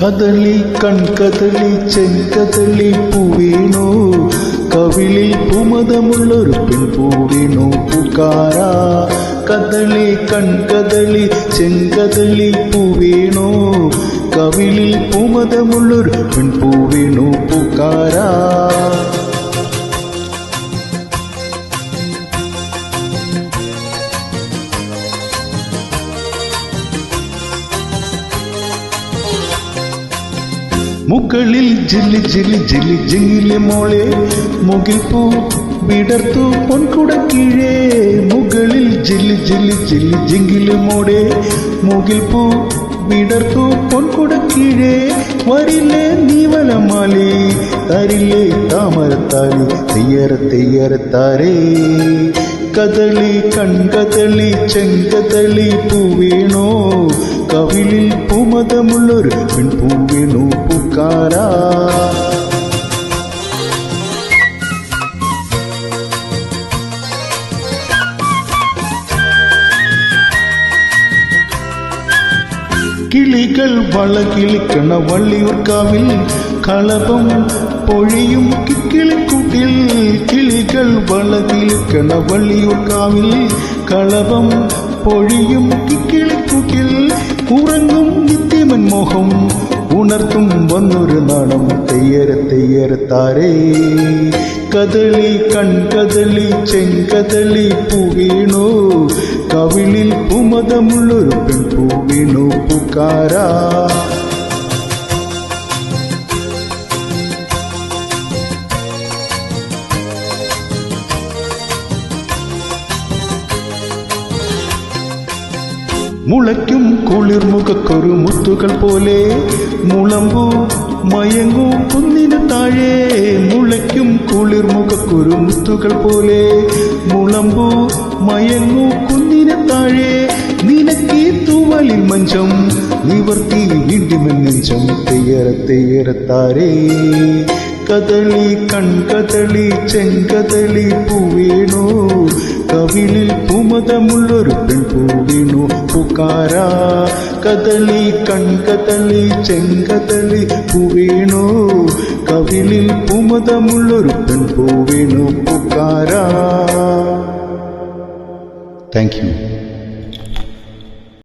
കദളി കൺകദളി ചെങ്കദളി പൂവേണോ കവിളിൽ പൂമതമുള്ളൊരു പെൺപൂവേണോ പൂക്കാരാ കദളി കൺകദളി ചെങ്കദളി പൂവേണോ കവിളിൽ പൂമതമുള്ളൊരു പെൺപൂവേണോ പൂക്കാരാ മുകളിൽ ജില്ലി ജില്ലി ജില്ലി ജിങ്ങിലെ മോളെ മുകിൽ പൂ വിടർത്തു പൊൻകുടക്കീഴേ മുകളിൽ ജില്ലി ജില്ലി ജില്ലി ജിങ്കിലെ മോളെ മുകിൽ പൂ വിടർത്തു പൊൻകുടക്കീഴേ വരില്ലേ നീവലമാലി തരില്ലേ താമരത്താലി തെയ്യറത്താരേ കദളി കൺകദളി ചെങ്കദളി പൂവേണോ കവിളിൽ പൂമതമുള്ളൊരു പെൺപൂവേണോ പൂക്കാരാ കിളികൾ വളകിളിക്കണ വള്ളിയൂർക്കാവിൽ കളപം പൊഴിയും കിക്കിളിക്കൂട്ടിൽ കിളികൾ വളകിളിക്കണ വള്ളിയൂർക്കാവിൽ കളപം പൊഴിയും കിക്കിളിക്കൂട്ടിൽ ഉറങ്ങും നിത്യമൻ മോഹം ഉണർത്തും വന്നൊരു നാണം തെയ്യറത്താരേ കദളി കൺകദളി ചെങ്കദളി പൂവേണോ കവിളിൽ പൂമതമുള്ളൊരു പെൺപൂവേണോ പൂക്കാരാ മുളയ്ക്കും കുളിർമുഖക്കൊരു മുത്തുകൾ പോലെ മുളമ്പൂ മയങ്ങൂ കുന്നിന് താഴെ മുളയ്ക്കും കുളിർമുഖക്കൊരു മുത്തുകൾ പോലെ മുളമ്പൂ മയങ്ങൂ കുന്നിന് താഴെ നിനക്കീ തൂവലിൽ മഞ്ചം നിവർത്തി വീണ്ടുമെൻ നെഞ്ചം തെയ്യറത്താരേ കദളി കൺകദളി ചെങ്കദളി പൂവേണോ കവിളിൽ പൂമതമുള്ളൊരു പെൺപൂവേണോ പൂക്കാരാ കദളി കൺകദളി ചെങ്കദളി പൂവേണോ കവിളിൽ പൂമതമുള്ളൊരു പെൺപൂവേണോ പൂക്കാരാ. Thank you.